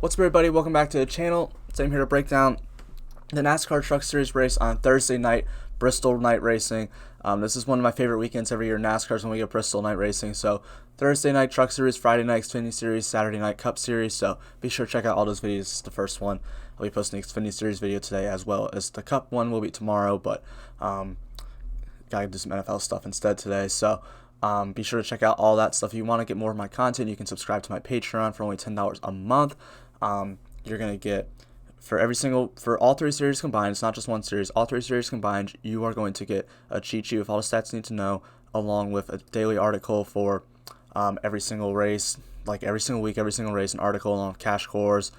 What's up, everybody? Welcome back to the channel. So I'm here to break down the NASCAR Truck Series race on Thursday night, Bristol night racing. This is one of my favorite weekends every year. NASCAR's when we get Bristol night racing. So Thursday night Truck Series, Friday night Xfinity Series, Saturday night Cup Series. So be sure to check out all those videos. This is the first one. I'll be posting the Xfinity Series video today as well as the Cup one will be tomorrow. But gotta do some NFL stuff instead today. So be sure to check out all that stuff. If you want to get more of my content, you can subscribe to my Patreon for only $10 a month. You're gonna get for all three series combined. It's not just one series. All three series combined, you are going to get a cheat sheet with all the stats you need to know, along with a daily article for every single race, like every single week, every single race, an article on cash scores,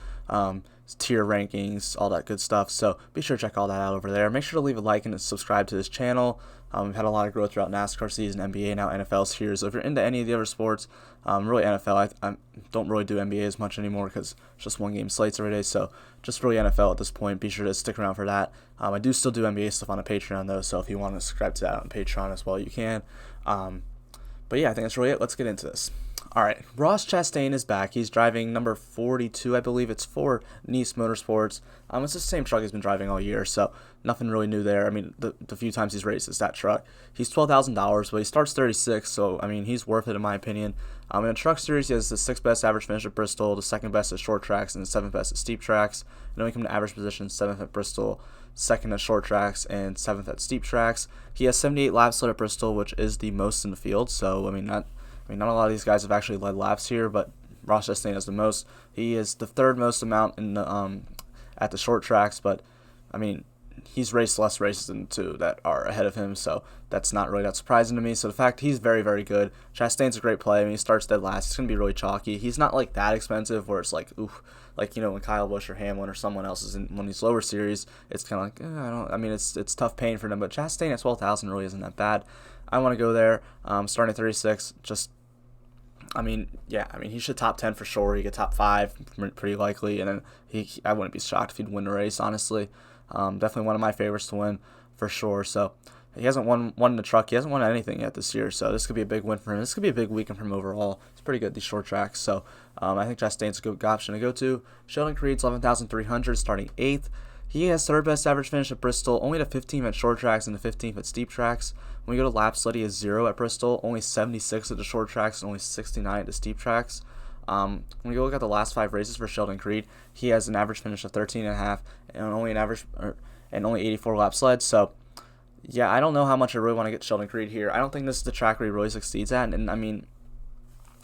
tier rankings, all that good stuff. So be sure to check all that out over there. Make sure to leave a like and subscribe to this channel. We've had a lot of growth throughout NASCAR season, NBA, now NFL's here. So if you're into any of the other sports, really NFL, I don't really do NBA as much anymore because it's just one game slates every day. So just really NFL at this point. Be sure to stick around for that. I do still do NBA stuff on a Patreon though, so if you want to subscribe to that on Patreon as well, you can. But yeah, I think that's really it. Let's get into this. All right, Ross Chastain is back. He's driving number 42, I believe. It's for Nice Motorsports. It's the same truck he's been driving all year, so nothing really new there. I mean, the few times he's raced is that truck. He's $12,000, but he starts 36, so I mean, he's worth it in my opinion. In a truck series, he has the 6th best average finish at Bristol, the 2nd best at short tracks, and the 7th best at steep tracks. And then we come to average position, 7th at Bristol, 2nd at short tracks, and 7th at steep tracks. He has 78 laps led at Bristol, which is the most in the field. So I mean, not a lot of these guys have actually led laps here, but Ross Chastain has the most. He is the third most amount in the at the short tracks, but I mean, he's raced less races than two that are ahead of him, so that's not really that surprising to me. So the fact he's very, very good. Chastain's a great play. I mean, he starts dead last. He's gonna be really chalky. He's not like that expensive where it's like, oof, like when Kyle Busch or Hamlin or someone else is in one of these lower series. It's kind of like I mean, it's tough paying for them, but Chastain at 12,000 really isn't that bad. I want to go there. Starting at 36, just. I mean, he should top 10 for sure. He could top 5, pretty likely, and then I wouldn't be shocked if he'd win the race, honestly. Definitely one of my favorites to win, for sure. So he hasn't won the truck. He hasn't won anything yet this year, so this could be a big win for him. This could be a big weekend for him overall. It's pretty good, these short tracks. So I think Chastain's a good option to go to. Sheldon Creed's 11,300, starting 8th. He has 3rd best average finish at Bristol, only the 15th at short tracks and the 15th at steep tracks. When we go to lap sled, he has 0 at Bristol, only 76 at the short tracks and only 69 at the steep tracks. When we go look at the last 5 races for Sheldon Creed, he has an average finish of 13.5 and only 84 laps led. So yeah, I don't know how much I really want to get Sheldon Creed here. I don't think this is the track where he really succeeds at, and I mean,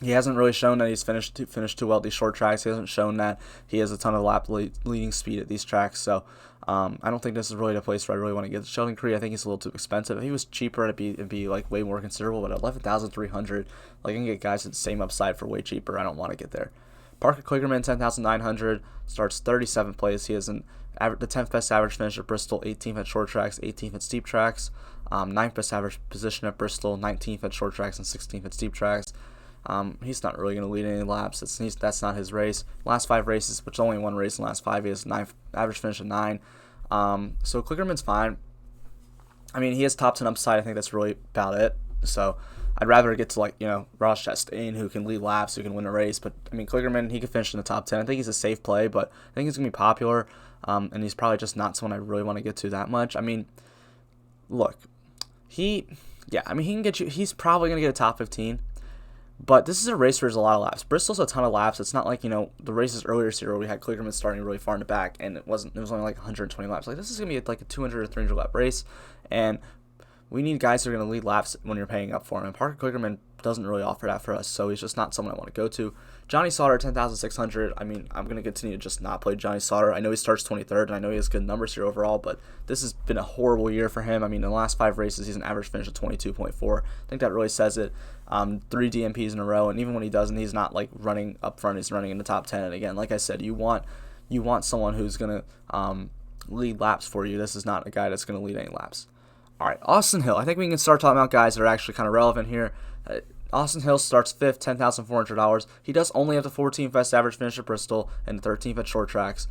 he hasn't really shown that he's finished too well at these short tracks. He hasn't shown that he has a ton of lap leading speed at these tracks. So I don't think this is really the place where I really want to get Sheldon Creed. I think he's a little too expensive. If he was cheaper, it'd be like way more considerable. But at 11,300, like I can get guys at the same upside for way cheaper. I don't want to get there. Parker Kligerman, 10,900, starts 37th place. He has the 10th best average finish at Bristol, 18th at short tracks, 18th at steep tracks, 9th best average position at Bristol, 19th at short tracks, and 16th at steep tracks. He's not really going to lead any laps. That's not his race. Last 5 races, which is only one race in the last 5, he has 9th average finish of 9. So Kligerman's fine. I mean, he has top 10 upside. I think that's really about it. So I'd rather get to Ross Chastain, who can lead laps, who can win a race. But I mean, Kligerman, he could finish in the top 10. I think he's a safe play, but I think he's going to be popular. And he's probably just not someone I really want to get to that much. I mean, look, he can get you. He's probably going to get a top 15. But this is a race where there's a lot of laps. Bristol's a ton of laps. It's not like, the races earlier this year where we had Kligerman starting really far in the back, and it was only like 120 laps. Like, this is going to be like a 200 or 300 lap race, and we need guys who are going to lead laps when you're paying up for him. And Parker Kligerman doesn't really offer that for us, so he's just not someone I want to go to. Johnny Sauter, 10,600. I mean, I'm going to continue to just not play Johnny Sauter. I know he starts 23rd, and I know he has good numbers here overall, but this has been a horrible year for him. I mean, in the last 5 races, he's an average finish of 22.4. I think that really says it. 3 DMPs in a row, and even when he doesn't, he's not like running up front. He's running in the top 10. And again, like I said, you want someone who's going to lead laps for you. This is not a guy that's going to lead any laps. All right, Austin Hill. I think we can start talking about guys that are actually kind of relevant here. Austin Hill starts 5th, $10,400. He does only have the 14th best average finish at Bristol and the 13th at short tracks.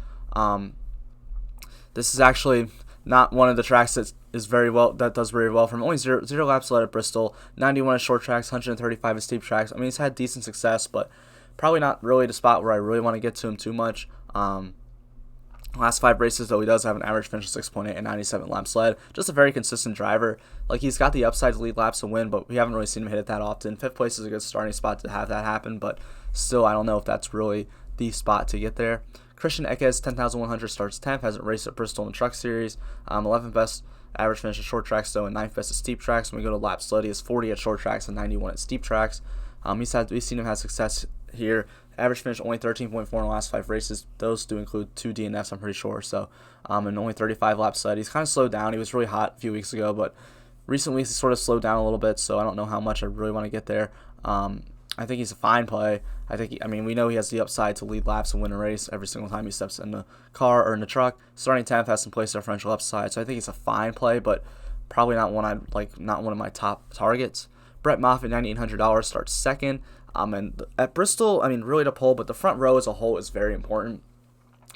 This is actually not one of the tracks that does very well for him. Only zero laps led at Bristol, 91 at short tracks, 135 at steep tracks. I mean, he's had decent success, but probably not really the spot where I really want to get to him too much. Last 5 races, though, he does have an average finish of 6.8 and 97 laps led. Just a very consistent driver. Like, he's got the upside to lead laps and win, but we haven't really seen him hit it that often. 5th place is a good starting spot to have that happen, but still, I don't know if that's really the spot to get there. Christian Eckes, 10,100, starts 10th, hasn't raced at Bristol in the Truck Series. 11th best average finish at short tracks, though, and 9th best at steep tracks. When we go to laps led, he has 40 at short tracks and 91 at steep tracks. We've seen him have success here. Average finish only 13.4 in the last 5 races. Those do include 2 DNFs, I'm pretty sure. So, and only 35 laps led. He's kind of slowed down. He was really hot a few weeks ago, but recently he's sort of slowed down a little bit. So I don't know how much I really want to get there. I think he's a fine play. We know he has the upside to lead laps and win a race every single time he steps in the car or in the truck. Starting 10th has some place differential upside, so I think he's a fine play, but probably not one not one of my top targets. Brett Moffatt, $9,800, starts 2nd. And at Bristol, really the pole, but the front row as a whole is very important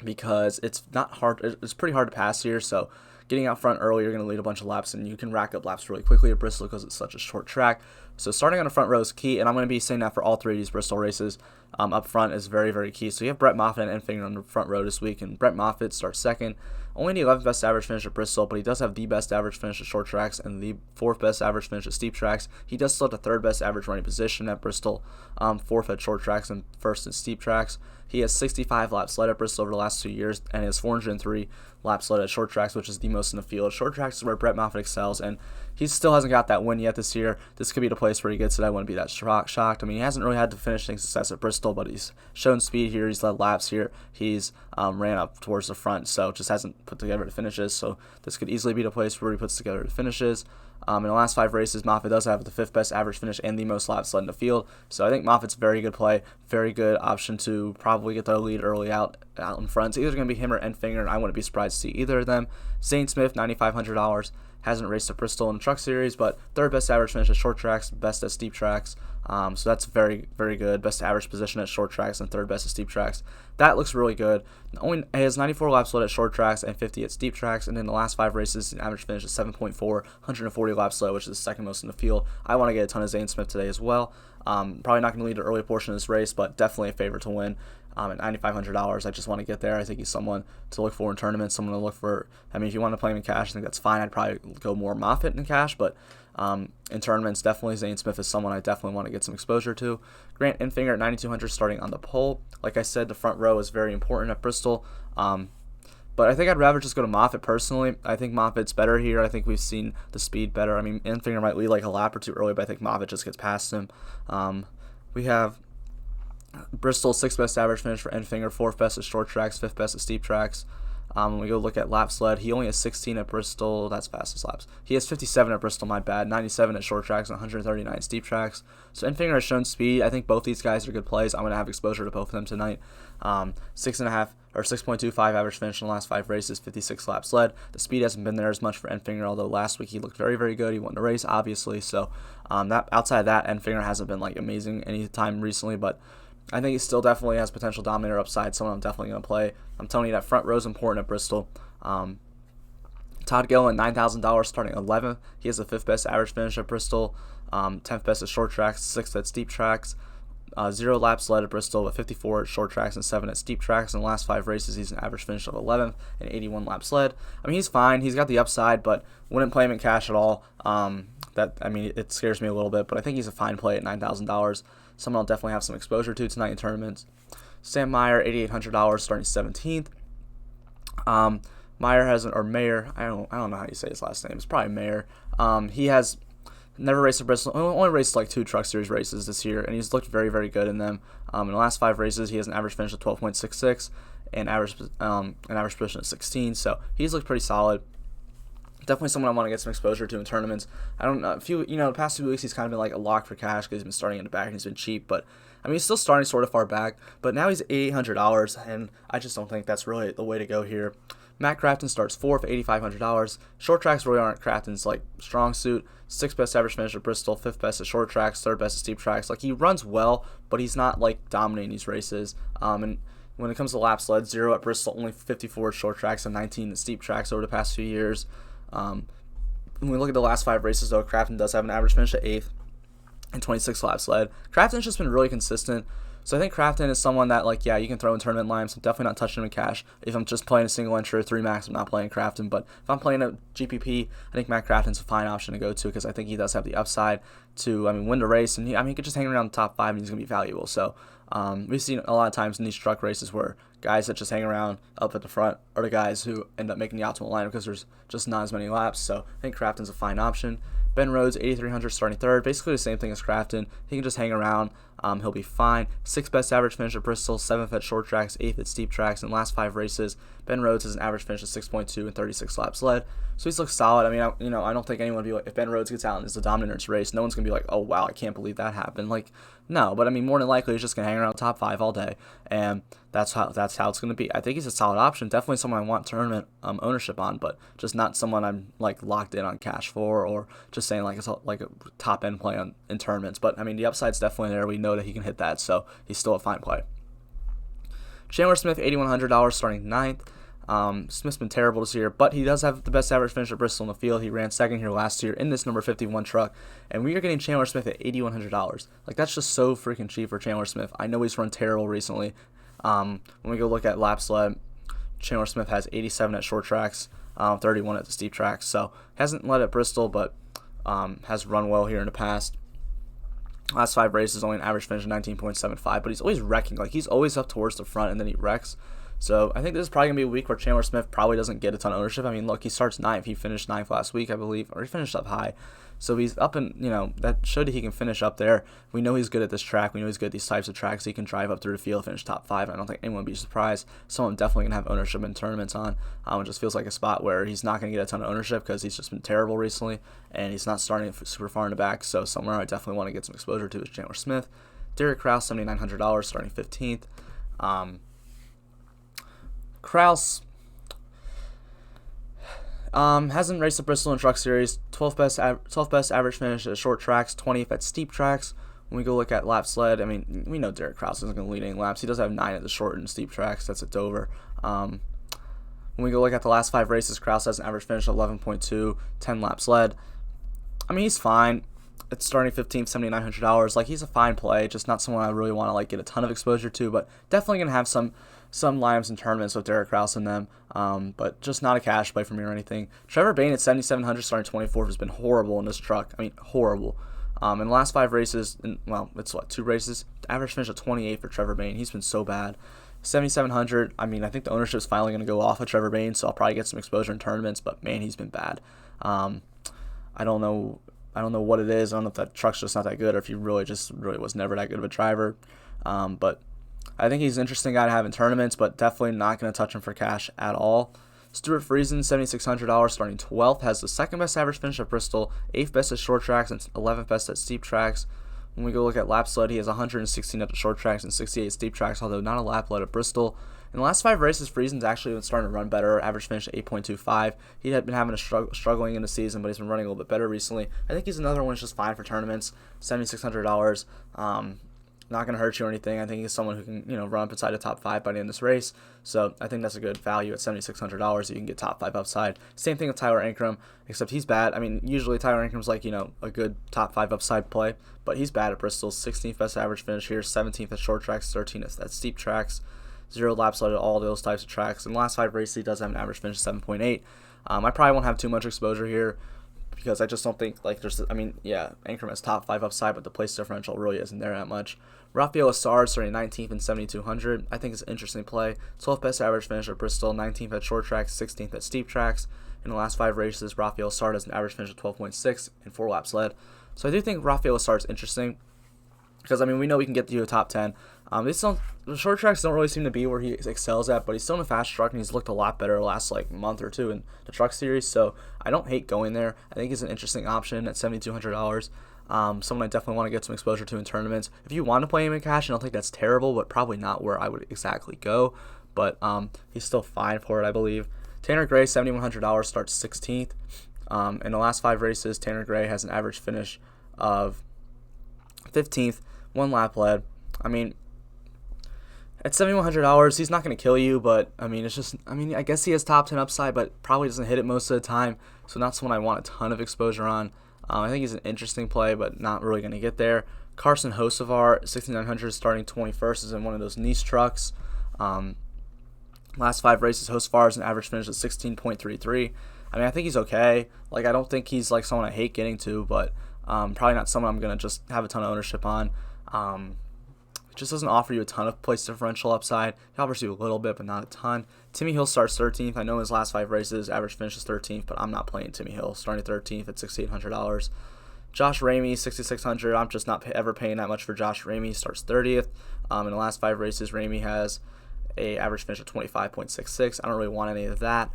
because it's not hard. It's pretty hard to pass here, so getting out front early, you're going to lead a bunch of laps, and you can rack up laps really quickly at Bristol because it's such a short track. So starting on the front row is key, and I'm going to be saying that for all 3 of these Bristol races. Up front is very, very key. So you have Brett Moffatt and Enfinger on the front row this week, and Brett Moffatt starts 2nd. Only the 11th best average finish at Bristol, but he does have the best average finish at short tracks and the 4th best average finish at steep tracks. He does still have the 3rd best average running position at Bristol, 4th at short tracks and 1st at steep tracks. He has 65 laps led at Bristol over the last 2 years, and he has 403 laps led at short tracks, which is the most in the field. Short tracks is where Brett Moffatt excels, and he still hasn't got that win yet this year. This could be the place where he gets it. I wouldn't be that shocked. He hasn't really had the finishing success at Bristol, but he's shown speed here. He's led laps here. He's ran up towards the front, so just hasn't put together the finishes. So this could easily be the place where he puts together the finishes. In the last 5 races, Moffatt does have the 5th best average finish and the most laps led in the field. So I think Moffatt's a very good play, very good option to probably get the lead early out in front. It's either going to be him or Enfinger, and I wouldn't be surprised to see either of them. Zane Smith, $9,500, hasn't raced at Bristol in the Truck Series, but 3rd best average finish at short tracks, best at steep tracks. So that's very, very good. Best average position at short tracks and 3rd best at steep tracks. That looks really good. He has 94 laps led at short tracks and 50 at steep tracks. And in the last 5 races, an average finish is 7.4, 140 laps led, which is the 2nd most in the field. I want to get a ton of Zane Smith today as well. Probably not going to lead the early portion of this race, but definitely a favorite to win. At $9,500, I just want to get there. I think he's someone to look for in tournaments, someone to look for. If you want to play him in cash, I think that's fine. I'd probably go more Moffatt in cash, but in tournaments, definitely Zane Smith is someone I definitely want to get some exposure to. Grant Enfinger at 9,200 starting on the pole. Like I said, the front row is very important at Bristol. But I think I'd rather just go to Moffatt personally. I think Moffatt's better here. I think we've seen the speed better. Enfinger might lead like a lap or 2 early, but I think Moffatt just gets past him. We have Bristol, 6th best average finish for Enfinger, 4th best at short tracks, 5th best at steep tracks. When we go look at laps led, he only has 16 at Bristol. That's fastest laps. He has 57 at Bristol, my bad. 97 at short tracks and 139 at steep tracks. So Enfinger has shown speed. I think both these guys are good plays. I'm going to have exposure to both of them tonight. 6.25 average finish in the last 5 races, 56 laps led. The speed hasn't been there as much for Enfinger, although last week he looked very, very good. He won the race, obviously. So that outside of that, Enfinger hasn't been amazing any time recently, but I think he still definitely has potential dominator upside, someone I'm definitely going to play. I'm telling you that front row is important at Bristol. Todd Galen, $9,000, starting 11th. He has the 5th best average finish at Bristol, 10th best at short tracks, 6th at steep tracks. 0 laps led at Bristol, but 54 at short tracks and 7 at steep tracks. In the last 5 races, he's an average finish of 11th and 81 laps led. He's fine. He's got the upside, but wouldn't play him in cash at all. It scares me a little bit, but I think he's a fine play at $9,000. Someone I'll definitely have some exposure to tonight in tournaments. Sam Meyer, $8,800, starting 17th. Mayer I don't know how you say his last name. It's probably Mayer. He has never raced at Bristol. Only raced 2 Truck Series races this year, and he's looked very, very good in them. In the last 5 races, he has an average finish of 12.66 and average position of 16. So he's looked pretty solid. Definitely someone I want to get some exposure to in tournaments. I don't know. The past 2 weeks he's kind of been a lock for cash because he's been starting in the back and he's been cheap. But he's still starting sort of far back. But now he's $800, and I just don't think that's really the way to go here. Matt Crafton starts 4th at $8,500. Short tracks really aren't Crafton's strong suit. 6th best average finish at Bristol, 5th best at short tracks, 3rd best at steep tracks. He runs well, but he's not dominating these races. And when it comes to laps led, 0 at Bristol, only 54 at short tracks and 19 at steep tracks over the past few years. When we look at the last 5 races, though, Crafton does have an average finish at 8th and 26 laps led. Crafton's just been really consistent. So I think Crafton is someone that, like, yeah, you can throw in tournament lineups. I'm definitely not touching him in cash. If I'm just playing a single entry or 3 max, I'm not playing Crafton. But if I'm playing a GPP, I think Matt Crafton's a fine option to go to because I think he does have the upside to, win the race. And he could just hang around the top 5 and he's going to be valuable. So we've seen a lot of times in these truck races where guys that just hang around up at the front are the guys who end up making the optimal lineup because there's just not as many laps. So I think Crafton's a fine option. Ben Rhodes, 8,300 starting third. Basically the same thing as Crafton. He can just hang around. He'll be fine. 6th best average finish at Bristol, 7th at short tracks, 8th at steep tracks. In the last 5 races, Ben Rhodes has an average finish of 6.2 and 36 laps led. So he's looked solid. I don't think anyone would be like, if Ben Rhodes gets out and is the dominant in this race, no one's going to be like, oh, wow, I can't believe that happened. Like, no, but more than likely he's just going to hang around top 5 all day. And that's how it's going to be. I think he's a solid option. Definitely someone I want tournament ownership on, but just not someone I'm like locked in on cash for, or just saying like it's like a top end play in tournaments. But the upside's definitely there. We know that he can hit that, so he's still a fine play. Chandler Smith, $8,100 starting 9th. Smith's been terrible this year, but he does have the best average finish at Bristol in the field. He ran second here last year in this number 51 truck, and we are getting Chandler Smith at $8,100. Like, that's just so freaking cheap for Chandler Smith. I know he's run terrible recently. When we go look at laps led, Chandler Smith has 87 at short tracks, 31 at the steep tracks. So hasn't led at Bristol, but has run well here in the past. Last 5 races, only an average finish of 19.75, but he's always wrecking. Like, he's always up towards the front, and then he wrecks. So I think this is probably going to be a week where Chandler Smith probably doesn't get a ton of ownership. Look, he starts 9th. He finished 9th last week, I believe, or he finished up high. So he's up and, that showed that he can finish up there. We know he's good at this track. We know he's good at these types of tracks. He can drive up through the field, finish top 5. I don't think anyone would be surprised. Someone definitely going to have ownership in tournaments on. It just feels like a spot where he's not going to get a ton of ownership because he's just been terrible recently, and he's not starting super far in the back. So somewhere I definitely want to get some exposure to is Chandler Smith. Derek Kraus, $7,900, starting 15th. Kraus hasn't raced the Bristol and Truck Series. 12th best average finish at short tracks, 20th at steep tracks. When we go look at laps led, we know Derek Kraus isn't going to lead any laps. He does have 9 at the short and steep tracks. That's at Dover. When we go look at the last 5 races, Kraus has an average finish of 11.2, 10 laps led. He's fine. It's starting 15th, $7,900. Like, he's a fine play, just not someone I really want to get a ton of exposure to, but definitely going to have some lineups and tournaments with Derek Kraus in them, but just not a cash play for me or anything. Trevor Bain at 7,700 starting 24th has been horrible in this truck. Horrible. In the last 5 races, it's 2 races, average finish of 28 for Trevor Bain. He's been so bad. 7,700, I think the ownership is finally going to go off of Trevor Bain, so I'll probably get some exposure in tournaments, but man, he's been bad. I don't know what it is. I don't know if that truck's just not that good or if he really was never that good of a driver. But I think he's an interesting guy to have in tournaments, but definitely not going to touch him for cash at all. Stewart Friesen, $7,600, starting 12th, has the 2nd best average finish at Bristol, 8th best at short tracks, and 11th best at steep tracks. When we go look at laps led, he has 116 at the short tracks and 68 at steep tracks, although not a lap led at Bristol. In the last 5 races, Friesen's actually been starting to run better. Average finish at 8.25. He had been having struggling in the season, but he's been running a little bit better recently. I think he's another one that's just fine for tournaments. $7,600. Not going to hurt you or anything. I think he's someone who can run up inside the top 5 by the end of this race. So I think that's a good value at $7,600. You can get top 5 upside. Same thing with Tyler Ankrum, except he's bad. Usually Tyler Ankrum's a good top 5 upside play, but he's bad at Bristol. 16th best average finish here, 17th at short tracks, 13th at steep tracks. 0 laps led at all those types of tracks. In the last 5 races, he does have an average finish of 7.8. I probably won't have too much exposure here because I just don't think there's. Ankrum has top 5 upside, but the place differential really isn't there that much. Rafael Assard starting 19th and 7,200. I think it's an interesting play. 12th best average finish at Bristol, 19th at short tracks, 16th at steep tracks. In the last 5 races, Rafael Assard has an average finish of 12.6 and 4 laps led. So I do think Rafael Assard is interesting because we know we can get to a top 10. The short tracks don't really seem to be where he excels at, but he's still in a fast truck and he's looked a lot better the last month or 2 in the truck series. So I don't hate going there. I think he's an interesting option at $7,200. Someone I definitely want to get some exposure to in tournaments. If you want to play him in cash, I don't think that's terrible, but probably not where I would exactly go. But he's still fine for it, I believe. Tanner Gray, $7,100, starts 16th. In the last 5 races, Tanner Gray has an average finish of 15th, 1 lap led. At $7,100, he's not going to kill you, but it's just, I guess he has top 10 upside, but probably doesn't hit it most of the time, so not someone I want a ton of exposure on. I think he's an interesting play, but not really going to get there. Carson Host 6900 starting 21st, is in one of those niche trucks. Last 5 races, Hocevar is an average finish of 16.33. I mean, I think he's okay. Like, I don't think he's like someone I hate getting to, but probably not someone I'm gonna just have a ton of ownership on. It just doesn't offer you a ton of place differential upside. He offers you a little bit, but not a ton. Timmy Hill starts 13th. I know in his last 5 races, average finish is 13th, but I'm not playing Timmy Hill. Starting 13th at $6,800. Josh Ramey, 6,600. I'm just not ever paying that much for Josh Ramey. He starts 30th. In the last 5 races, Ramey has a average finish of 25.66. I don't really want any of that.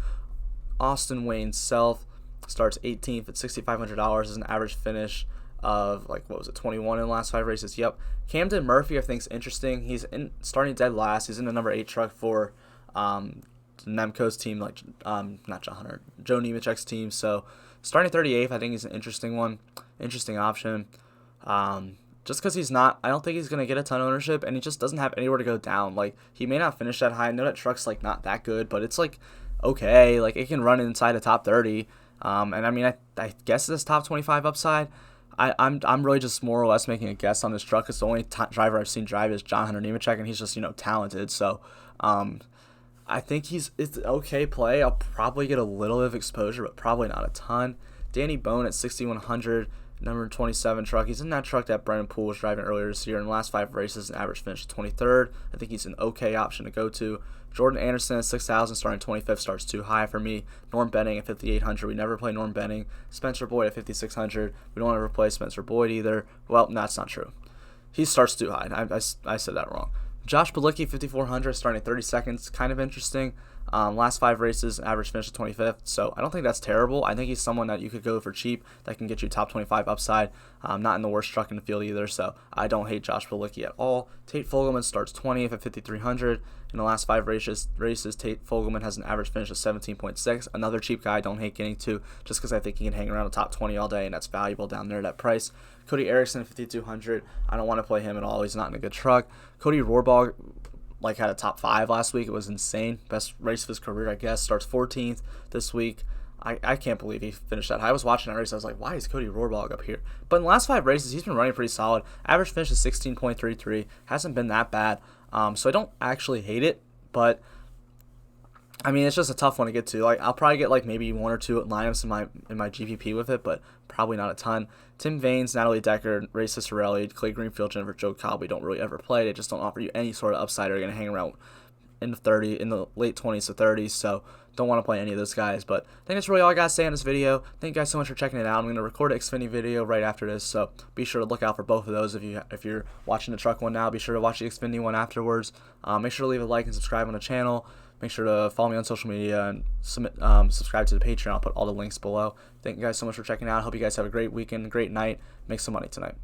Austin Wayne Self starts 18th at $6,500. Is an average finish of 21 in the last 5 races. Yep. Camden Murphy I think is interesting. He's starting dead last. He's in the number 8 truck for Nemco's team, not John Hunter, Joe Nemechek's team. So starting 38th, I think he's an interesting option. Just because I don't think he's going to get a ton of ownership, and he just doesn't have anywhere to go down. Like, he may not finish that high. I know that truck's not that good, but it's okay. Like, it can run inside the top 30. And I mean, I guess it's top 25 upside. I'm really just more or less making a guess on this truck because the only driver I've seen drive is John Hunter Nemechek, and he's just talented. So I think it's an okay play. I'll probably get a little bit of exposure, but probably not a ton. Danny Bone at 6,100, number 27 truck. He's in that truck that Brennan Poole was driving earlier this year. In the last 5 races, an average finish of 23rd. I think he's an okay option to go to. Jordan Anderson at 6,000, starting 25th, starts too high for me. Norm Benning at 5,800. We never play Norm Benning. Spencer Boyd at 5,600. We don't ever play Spencer Boyd either. Well, that's not true. He starts too high. I said that wrong. Josh Bilicki, 5,400, starting 32nd. Kind of interesting. Last 5 races, average finish of 25th. So I don't think that's terrible. I think he's someone that you could go for cheap that can get you top 25 upside. Not in the worst truck in the field either. So I don't hate Josh Bilicki at all. Tate Fogelman starts 20th at 5,300. In the last 5 races, Tate Fogelman has an average finish of 17.6. Another cheap guy I don't hate getting to just because I think he can hang around the top 20 all day, and that's valuable down there at that price. Cody Erickson, 5,200. I don't want to play him at all. He's not in a good truck. Cody Rohrbaugh had a top 5 last week. It was insane. Best race of his career, I guess. Starts 14th this week. I can't believe he finished that high. I was watching that race. I was like, why is Cody Rohrbaugh up here? But in the last 5 races, he's been running pretty solid. Average finish is 16.33. Hasn't been that bad. So I don't actually hate it, but I mean, it's just a tough one to get to. I'll probably get maybe 1 or 2 lineups in my GPP with it, but probably not a ton. Tim Vaines, Natalie Decker, Ray Cicerelli, Clay Greenfield, Jennifer Joe Cobb, we don't really ever play. They just don't offer you any sort of upside. Are going to hang around in the late 20s to 30s, so don't want to play any of those guys. But I think that's really all I got to say on this video. Thank you guys so much for checking it out. I'm going to record an Xfinity video right after this, so be sure to look out for both of those. If you're watching the truck one now, be sure to watch the Xfinity one afterwards. Make sure to leave a like and subscribe on the channel. Make sure to follow me on social media and subscribe to the Patreon. I'll put all the links below. Thank you guys so much for checking out. I hope you guys have a great weekend, great night. Make some money tonight.